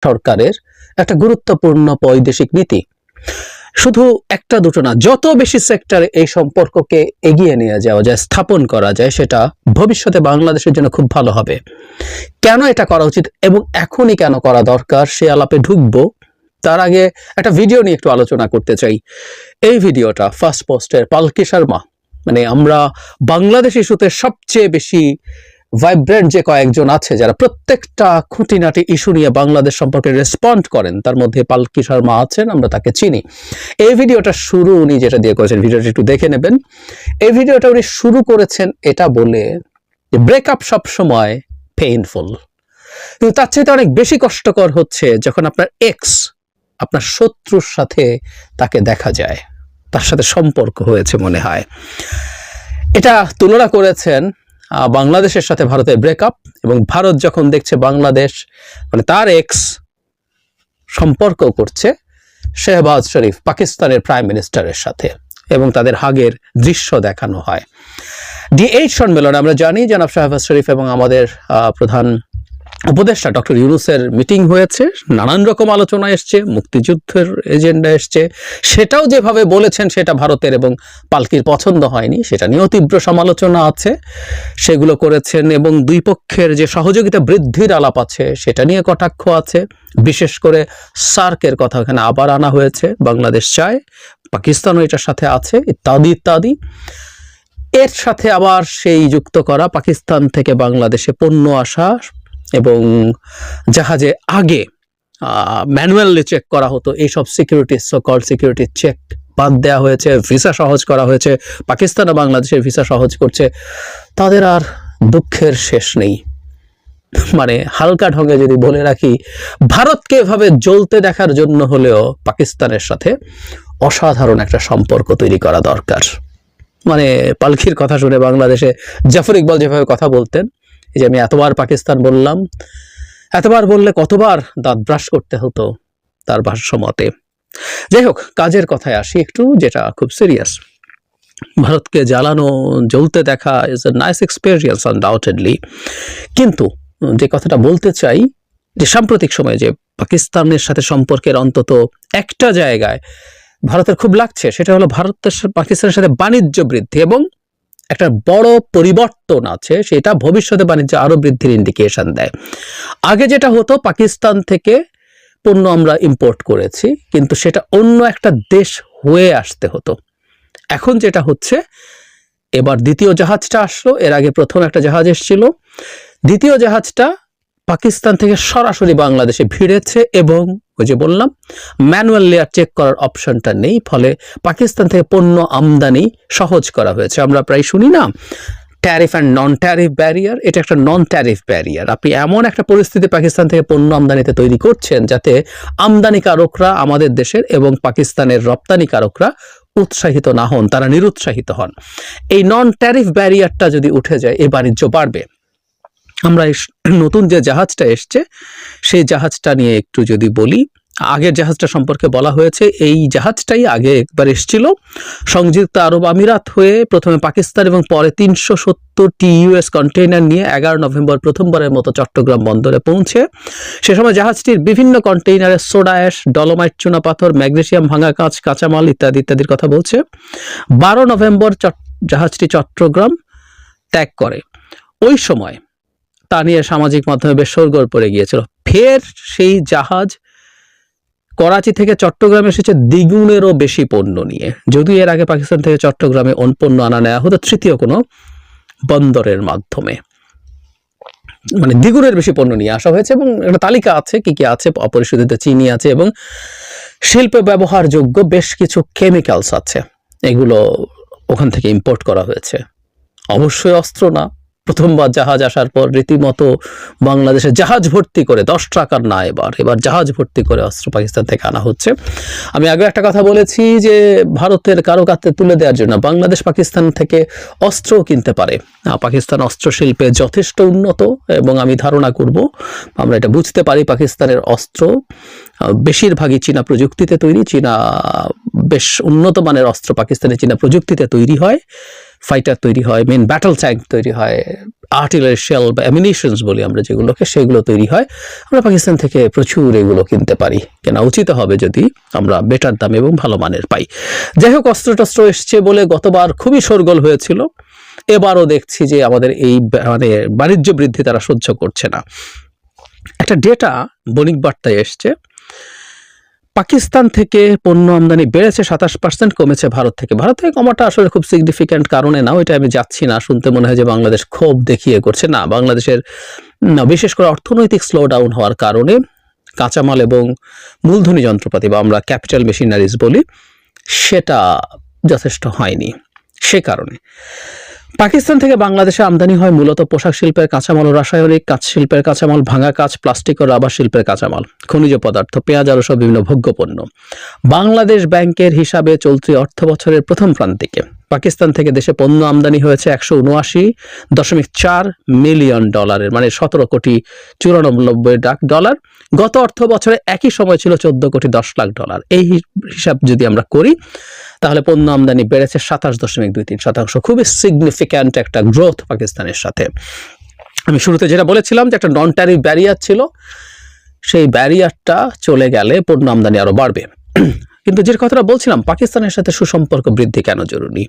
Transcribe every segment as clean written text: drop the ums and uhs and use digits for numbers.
সরকারের একটা গুরুত্বপূর্ণ বৈদেশিক নীতি। শুধু একটা দুটো না, যত বেশি সেক্টরে এই সম্পর্ককে এগিয়ে নিয়ে যাওয়া যায়, স্থাপন করা যায়, সেটা ভবিষ্যতে বাংলাদেশের জন্য খুব ভালো হবে। কেন এটা করা উচিত এবং এখনই কেন করা দরকার সে আলাপে ঢুকবো। তার আগে একটা ভিডিও নিয়ে একটু আলোচনা করতে চাই। এই ভিডিওটা ফার্স্ট পোস্টের পালকি শর্মা, মানে আমরা বাংলাদেশ ইস্যুতে সবচেয়ে বেশি ভাইব্রেন্ট যে কয়েকজন আছে যারা প্রত্যেকটা খুঁটিনাটি ইস্যু নিয়ে বাংলাদেশ সম্পর্কে রেসপন্ড করেন, তার মধ্যে পালকি শর্মা আছেন, আমরা তাকে চিনি। এই ভিডিওটা শুরু উনি যেটা দিয়ে করেছেন, ভিডিওটা একটু দেখে নেবেন। এই ভিডিওটা উনি শুরু করেছেন এটা বলে যে ব্রেকআপ সবসময় পেইনফুল, কিন্তু তার চাইতে অনেক বেশি কষ্টকর হচ্ছে যখন আপনার এক্স, আপনার শত্রুর সাথে তাকে দেখা যায়, তার সাথে সম্পর্ক হয়েছে মনে হয়। এটা তুলনা করেছেন বাংলাদেশের সাথে ভারতের ব্রেকআপ, এবং ভারত যখন দেখছে বাংলাদেশ মানে তার এক্স সম্পর্ক করছে শেহবাজ শরীফ পাকিস্তানের প্রাইম মিনিস্টারের সাথে, এবং তাদের হাগের দৃশ্য দেখানো হয়। D8 সম্মেলনে আমরা জানি জনাব শেহবাজ শরীফ এবং আমাদের প্রধান উপদেষ্টা ডক্টর ইউনূসের মিটিং হয়েছে, নানান রকম আলোচনা এসছে, মুক্তিযুদ্ধের এজেন্ডা এসছে, সেটাও যেভাবে বলেছেন সেটা ভারতের এবং পালকির পছন্দ হয়নি, সেটা নিয়েও তীব্র সমালোচনা আছে, সেগুলো করেছেন। এবং দুই পক্ষের যে সহযোগিতা বৃদ্ধির আলাপ আছে সেটা নিয়ে কটাক্ষ আছে, বিশেষ করে সার্কের কথা ওখানে আবার আনা হয়েছে, বাংলাদেশ চায়, পাকিস্তানও এটার সাথে আছে, ইত্যাদি ইত্যাদি। এর সাথে আবার সেই যুক্ত করা পাকিস্তান থেকে বাংলাদেশে পণ্য আসা, এবং জাহাজে আগে ম্যানুয়ালি চেক করা হতো, এইসব সিকিউরিটি, সো-কল্ড সিকিউরিটি চেক বাদ দেওয়া হয়েছে, ভিসা সহজ করা হয়েছে, পাকিস্তান ও বাংলাদেশের ভিসা সহজ করছে। তাদের আর দুঃখের শেষ নেই। মানে হালকা ঢঙে যদি বলে রাখি, ভারতকে এভাবে জ্বলতে দেখার জন্য হলেও পাকিস্তানের সাথে অসাধারণ একটা সম্পর্ক তৈরি করা দরকার। মানে পালকির কথা শুনে বাংলাদেশে জাফর ইকবাল যেভাবে কথা বলতেন, এই যে আমি এতবার পাকিস্তান বললাম, এতবার বললে কতবার দাঁত ব্রাশ করতে হতো তার ভাষ্য মতে। যাই হোক, কাজের কথায় আসি একটু, যেটা খুব সিরিয়াস। ভারতকে জ্বালানো, জ্বলতে দেখা is a nice experience undoubtedly, কিন্তু যে কথাটা বলতে চাই, যে সাম্প্রতিক সময়ে যে পাকিস্তানের সাথে সম্পর্কের অন্তত একটা জায়গায় ভারতের খুব লাগছে, সেটা হলো ভারতের পাকিস্তানের সাথে বাণিজ্য বৃদ্ধি, এবং একটা বড় পরিবর্তন আছে, সেটা ভবিষ্যতে বাণিজ্য আরো বৃদ্ধির ইন্ডিকেশন দেয়। আগে যেটা হতো, পাকিস্তান থেকে পণ্য আমরা ইম্পোর্ট করেছি, কিন্তু সেটা অন্য একটা দেশ হয়ে আসতে হতো। এখন যেটা হচ্ছে, এবার দ্বিতীয় জাহাজটা আসলো, এর আগে প্রথম একটা জাহাজ এসেছিল, দ্বিতীয় জাহাজটা পাকিস্তান থেকে সরাসরি বাংলাদেশে ভিড়েছে, এবং ওই যে বললাম ম্যানুয়াল লেয়ার চেক করার অপশনটা নেই, ফলে পাকিস্তান থেকে পণ্য আমদানি সহজ করা হয়েছে। আমরা প্রায় শুনি না tariff and non tariff barrier, এটা একটা নন ট্যারিফ ব্যারিয়ার। আপনি এমন একটা পরিস্থিতি পাকিস্তান থেকে পণ্য আমদানিতে তৈরি করছেন যাতে আমদানিকারকরা আমাদের দেশের এবং পাকিস্তানের রপ্তানিকারকরা উৎসাহিত না হন, তারা নিরুৎসাহিত হন। এই নন ট্যারিফ ব্যারিয়ারটা যদি উঠে যায়, এই বাণিজ্য বাড়বে। আমরা নতুন যে জাহাজটা এসছে সেই জাহাজটা নিয়ে একটু যদি বলি, আগের জাহাজটা সম্পর্কে বলা হয়েছে, এই জাহাজটাই আগে একবার এসেছিল সংযুক্ত আরব আমিরাত হয়ে, প্রথমে পাকিস্তান এবং পরে 370টি US কন্টেইনার নিয়ে 11 নভেম্বর প্রথমবারের মতো চট্টগ্রাম বন্দরে পৌঁছে। সে সময় জাহাজটির বিভিন্ন কন্টেইনারে সোডা অ্যাশ, ডলোমাইট, চুনাপাথর, ম্যাগনেসিয়াম, ভাঙা কাঁচ, কাঁচামাল ইত্যাদি ইত্যাদির কথা বলছে। 12 নভেম্বর জাহাজটি চট্টগ্রাম ত্যাগ করে। ওই সময় তা নিয়ে সামাজিক মাধ্যমে বেশ শোরগোল পড়ে গিয়েছিল। ফের সেই জাহাজ করাচি থেকে চট্টগ্রামে এসেছে দ্বিগুণেরও বেশি পণ্য নিয়ে, যদিও এর আগে পাকিস্তান থেকে চট্টগ্রামে পণ্য আনা নেওয়া হতো তৃতীয় কোনো বন্দরের মাধ্যমে। মানে দ্বিগুণের বেশি পণ্য নিয়ে আসা হয়েছে, এবং একটা তালিকা আছে কি কি আছে, অপরিশোধিত চিনি আছে, এবং শিল্পে ব্যবহারযোগ্য বেশ কিছু কেমিক্যালস আছে, এগুলো ওখান থেকে ইম্পোর্ট করা হয়েছে। অবশ্যই অস্ত্র না। প্রথমবার জাহাজ আসার পর রীতিমতো বাংলাদেশে জাহাজ ভর্তি করে, 10 টাকার না, এবার জাহাজ ভর্তি করে অস্ত্র পাকিস্তান থেকে আনা হচ্ছে। আমি আগে একটা কথা বলেছি যে ভারতের কারো কাছে তুলে দেওয়ার জন্য বাংলাদেশ পাকিস্তান থেকে অস্ত্রও কিনতে পারে। পাকিস্তান অস্ত্র শিল্পে যথেষ্ট উন্নত, এবং আমি ধারণা করব, আমরা এটা বুঝতে পারি, পাকিস্তানের অস্ত্র বেশিরভাগই চীনা প্রযুক্তিতে তৈরি। চীনা বেশ উন্নত মানের অস্ত্র পাকিস্তানের চীনা প্রযুক্তিতে তৈরি হয়, ফাইটার তৈরি হয়, মেন ব্যাটল ট্যাঙ্ক তৈরি হয়, আর্টিলারি শেল বা অ্যামিনিশনস বলি আমরা যেগুলোকে, সেগুলো তৈরি হয়। আমরা পাকিস্তান থেকে প্রচুর এগুলো কিনতে পারি, কেনা উচিত হবে যদি আমরা বেটার দামে এবং ভালো মানের পাই। যাই হোক, অস্ত্র এসছে বলে গতবার খুবই শোরগোল হয়েছিল, এবারও দেখছি যে আমাদের এই বাণিজ্য বৃদ্ধি তারা সহ্য করছে না। একটা ডেটা বণিক বার্তায় এসছে, পাকিস্তান থেকে পণ্য আমদানি বেড়েছে 27%, কমেছে ভারত থেকে। ভারত থেকে কমাটা আসলে খুব সিগনিফিক্যান্ট কারণে না, ওইটা আমি যাচ্ছি না। শুনতে মনে হয় যে বাংলাদেশ ক্ষোভ দেখিয়ে করছে, না, বাংলাদেশের বিশেষ করে অর্থনৈতিক স্লো ডাউন হওয়ার কারণে কাঁচামাল এবং মূলধনী যন্ত্রপাতি বা আমরা ক্যাপিটাল মেশিনারিজ বলি, সেটা যথেষ্ট হয়নি। সে কারণে পাকিস্তান থেকে বাংলাদেশে আমদানি হয় মূলত পোশাক শিল্পের কাঁচামাল ও রাসায়নিক কাঁচ শিল্পের কাঁচামাল, ভাঙা কাঁচ, প্লাস্টিক ও রাবার শিল্পের কাঁচামাল, খনিজ পদার্থ, পেঁয়াজ আরও সব বিভিন্ন ভোগ্যপণ্য। বাংলাদেশ ব্যাংকের হিসাবে চলতি অর্থ বছরের প্রথম প্রান্তিকে পাকিস্তান থেকে দেশে পণ্য আমদানি হয়েছে $179.4 মিলিয়ন, মানে 17,94,00,000,000। গত অর্থ বছরে একই সময় ছিল $14,10,00,000। এই হিসাব যদি আমরা করি তাহলে পণ্য আমদানি বেড়েছে 27.23%। খুবই সিগনিফিক্যান্ট একটা গ্রোথ পাকিস্তানের সাথে। আমি শুরুতে যেটা বলেছিলাম যে একটা নন ট্যারিফ ব্যারিয়ার ছিল, সেই ব্যারিয়ারটা চলে গেলে পণ্য আমদানি আরো বাড়বে। কিন্তু যে কথাটা বলছিলাম, পাকিস্তানের সাথে সুসম্পর্ক বৃদ্ধি কেন জরুরি,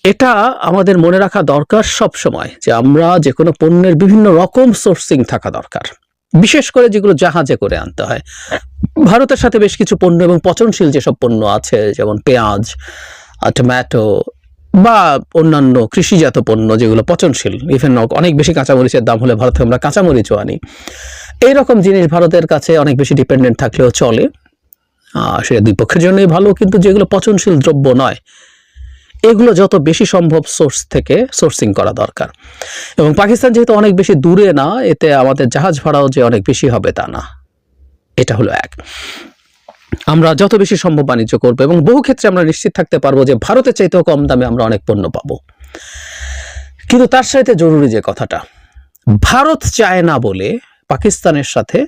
এটা আমাদের মনে রাখা দরকার সব সময়, যে আমরা যে কোনো পণ্যের বিভিন্ন রকম সোর্সিং থাকা দরকার, বিশেষ করে যেগুলো জাহাজে করে আনতে হয়। ভারতের সাথে বেশ কিছু পণ্য এবং পচনশীল যেসব পণ্য আছে, যেমন পেঁয়াজ, টমেটো বা অন্যান্য কৃষিজাত পণ্য যেগুলো পচনশীল, ইভেন অনেক বেশি কাঁচামরিচের দাম হলে ভারতে আমরা কাঁচামরিচও আনি। এইরকম জিনিস ভারতের কাছে অনেক বেশি ডিপেন্ডেন্ট থাকলেও চলে, সেটা দুই পক্ষের জন্যই ভালো। কিন্তু যেগুলো পচনশীল দ্রব্য নয়, এগুলো যত বেশি সম্ভব সোর্স থেকে সোর্সিং করা দরকার। এবং পাকিস্তান যেহেতু অনেক বেশি দূরে না, এতে আমাদের জাহাজ ভাড়াও যে অনেক বেশি হবে তা না। এটা হলো এক। আমরা যত বেশি সম্ভব বাণিজ্য করবো এবং বহু ক্ষেত্রে আমরা নিশ্চিত থাকতে পারবো যে ভারতের চাইতেও কম দামে আমরা অনেক পণ্য পাবো। কিন্তু তার সাথে জরুরি যে কথাটা, ভারত চায় না বলে পাকিস্তানের সাথে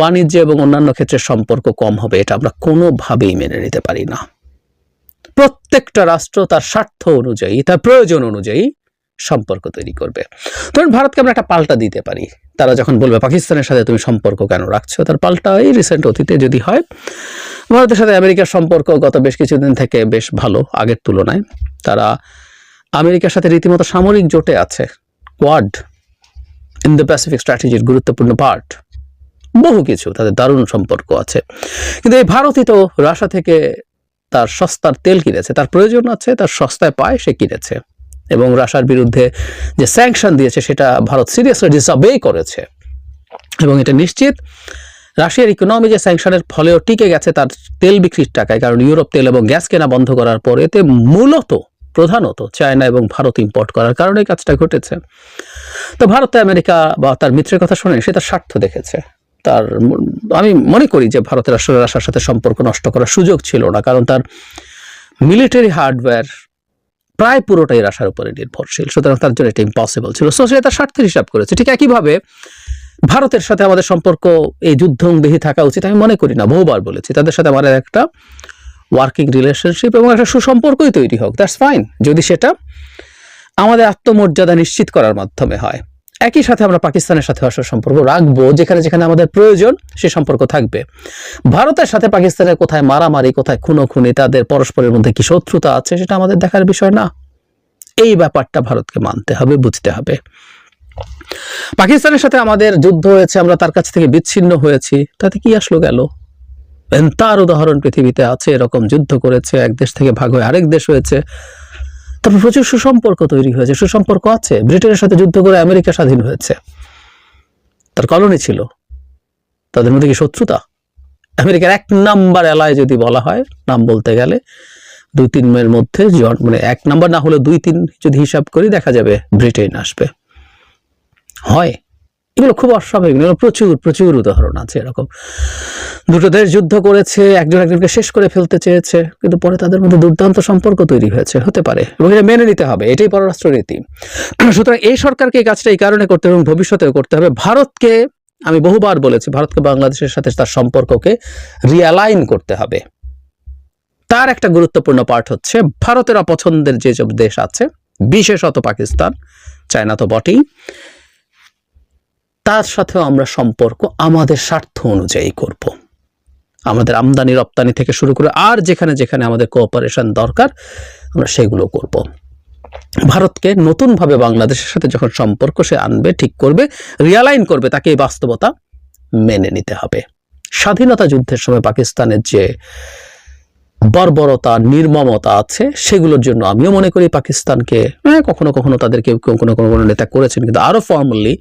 বাণিজ্য এবং অন্যান্য ক্ষেত্রে সম্পর্ক কম হবে, এটা আমরা কোনোভাবেই মেনে নিতে পারি না। প্রত্যেকটা রাষ্ট্র তার স্বার্থ অনুযায়ী, তার প্রয়োজন অনুযায়ী সম্পর্ক তৈরি করবে। ধরুন ভারতকে আমরা একটা পাল্টা দিতে পারি, তারা যখন বলবে পাকিস্তানের সাথে তুমি সম্পর্ক কেন রাখছো, তার পাল্টা এই রিসেন্ট অতীতে যদি হয়, ভারতের সাথে আমেরিকার সম্পর্ক গত বেশ কিছুদিন থেকে বেশ ভালো আগের তুলনায়। তারা আমেরিকার সাথে রীতিমতো সামরিক জোটে আছে, কোয়াড, ইন্দো প্যাসিফিক স্ট্র্যাটেজির গুরুত্বপূর্ণ পার্ট, বহু কিছু তাদের দারুণ সম্পর্ক আছে। কিন্তু এই ভারতই তো রাশিয়া থেকে তার সস্তার তেল কিনেছে, তার প্রয়োজন আছে, তার সস্তায় পায়, সে কিনেছে। এবং রাশিয়ার বিরুদ্ধে যে স্যাংশন দিয়েছে সেটা ভারত সিরিয়াসলি ডিসঅবে করেছে। এবং এটা নিশ্চিত রাশিয়ার ইকোনমি যে স্যাংশনের ফলেও টিকে গেছে তার তেল বিক্রির টাকায়, কারণ ইউরোপ তেল এবং গ্যাস কেনা বন্ধ করার পর এতে মূলত প্রধানত চায়না এবং ভারত ইম্পোর্ট করার কারণে কাজটা ঘটেছে। তো ভারত আমেরিকা বা তার মিত্রের কথা শুনে সে তার স্বার্থ দেখেছে। তার আমি মনে করি যে ভারতের আসলে রাশিয়ার সাথে সম্পর্ক নষ্ট করার সুযোগ ছিল না, কারণ তার মিলিটারি হার্ডওয়্যার প্রায় পুরোটাই রাশিয়ার উপরে নির্ভরশীল, সুতরাং তার জন্য এটা ইম্পসিবল ছিল। সো সে তার স্বার্থের হিসাব করেছে। ঠিক একইভাবে ভারতের সাথে আমাদের সম্পর্ক এই যুদ্ধংদেহী থাকা উচিত আমি মনে করি না, বহুবার বলেছি। তাদের সাথে আমাদের একটা ওয়ার্কিং রিলেশনশিপ এবং একটা সুসম্পর্কই তৈরি হোক, দ্যাটস ফাইন, যদি সেটা আমাদের আত্মমর্যাদা নিশ্চিত করার মাধ্যমে হয়। একই সাথে আমরা পাকিস্তানের সাথে সম্পর্ক রাখবো, যেখানে যেখানে আমাদের প্রয়োজন সে সম্পর্ক থাকবে। ভারতের সাথে পাকিস্তানের কোথায় মারামারি, কোথায় খুনোখুনি, তাদের পরস্পরের মধ্যে কি শত্রুতা আছে, সেটা আমাদের দেখার বিষয় না। এই ব্যাপারটা ভারতকে মানতে হবে, বুঝতে হবে। পাকিস্তানের সাথে আমাদের যুদ্ধ হয়েছে, আমরা তার কাছ থেকে বিচ্ছিন্ন হয়েছি, তাতে কি আসলো গেল? তার উদাহরণ পৃথিবীতে আছে, এরকম যুদ্ধ করেছে, এক দেশ থেকে ভাগ হয়ে আরেক দেশ হয়েছে, তারপর প্রচুর সুসম্পর্ক তৈরি হয়েছে, সুসম্পর্ক আছে। ব্রিটেনের সাথে যুদ্ধ করে আমেরিকা স্বাধীন হয়েছে, তার কলোনি ছিল, তাদের মধ্যে কি শত্রুতা? আমেরিকার 1 নাম্বার এলায় যদি বলা হয়, নাম বলতে গেলে 2-3 মধ্যে, মানে 1 নাম্বার না হলে 2-3 যদি হিসাব করি দেখা যাবে ব্রিটেন আসবে। হয় এগুলো খুব অস্বাভাবিক, এগুলো প্রচুর প্রচুর উদাহরণ আছে। এরকম দুটো দেশ যুদ্ধ করেছে, একজন একজনকে শেষ করে ফেলতে চেয়েছে, কিন্তু পরে তাদের মধ্যে দুর্দান্ত সম্পর্ক তৈরি হয়েছে, হতে পারে, এবং এটা মেনে নিতে হবে, এটাই পররাষ্ট্রনীতি। সুতরাং এই সরকারকে এই কাজটা এই কারণে করতে হবে এবং ভবিষ্যতেও করতে হবে। ভারতকে, আমি বহুবার বলেছি, ভারতকে বাংলাদেশের সাথে তার সম্পর্ককে রিঅ্যালাইন করতে হবে। তার একটা গুরুত্বপূর্ণ পার্ট হচ্ছে ভারতের অপছন্দের যেসব দেশ আছে, বিশেষত পাকিস্তান, চায়না তো বটেই, তার সাথেও আমরা সম্পর্ক আমাদের স্বার্থ অনুযায়ী করব। আমাদের আমদানি রপ্তানি থেকে শুরু করে আর যেখানে যেখানে আমাদের কোঅপারেশন দরকার আমরা সেগুলো করব। ভারতকে নতুনভাবে বাংলাদেশের সাথে যখন সম্পর্ক সে আনবে, ঠিক করবে, রিয়ালাইন করবে, তাকে এই বাস্তবতা মেনে নিতে হবে। স্বাধীনতা যুদ্ধের সময় পাকিস্তানের যে বর্বরতা, নির্মমতা আছে, সেগুলোর জন্য আমিও মনে করি পাকিস্তানকে কখনো কখনো তাদেরকে কোনো কোনো নেতা করেছেন, কিন্তু আরো ফর্মালি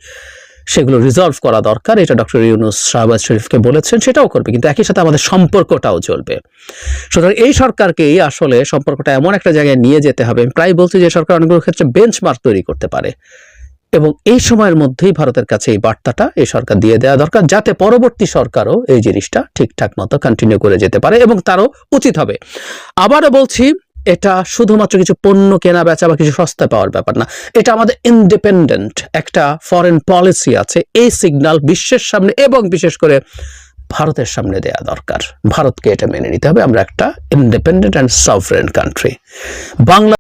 সেগুলো রিজলভ করা দরকার। এটা ডক্টর ইউনূস শাহবাজ শরীফকে বলেছেন, সেটাও করবে, কিন্তু একই সাথে আমাদের সম্পর্কটাও চলবে। সুতরাং এই সরকারকেই আসলে সম্পর্কটা এমন একটা জায়গায় নিয়ে যেতে হবে। আমি প্রায় বলছি যে সরকার অনেকগুলো ক্ষেত্রে বেঞ্চমার্ক তৈরি করতে পারে, এবং এই সময়ের মধ্যেই ভারতের কাছে এই বার্তাটা এই সরকার দিয়ে দেওয়া দরকার, যাতে পরবর্তী সরকারও এই জিনিসটা ঠিকঠাক মতো কন্টিনিউ করে যেতে পারে, এবং তারও উচিত হবে। আবারও বলছি, এটা শুধুমাত্র কিছু পণ্য কেনা বেচা বা কিছু সস্তায় পাওয়ার ব্যাপার না, এটা আমাদের ইন্ডিপেন্ডেন্ট একটা ফরেন পলিসি আছে। এই সিগন্যাল বিশ্বের সামনে এবং বিশেষ করে ভারতের সামনে দেয়া দরকার। ভারতকে এটা মেনে নিতে হবে, আমরা একটা independent and sovereign country. Bangla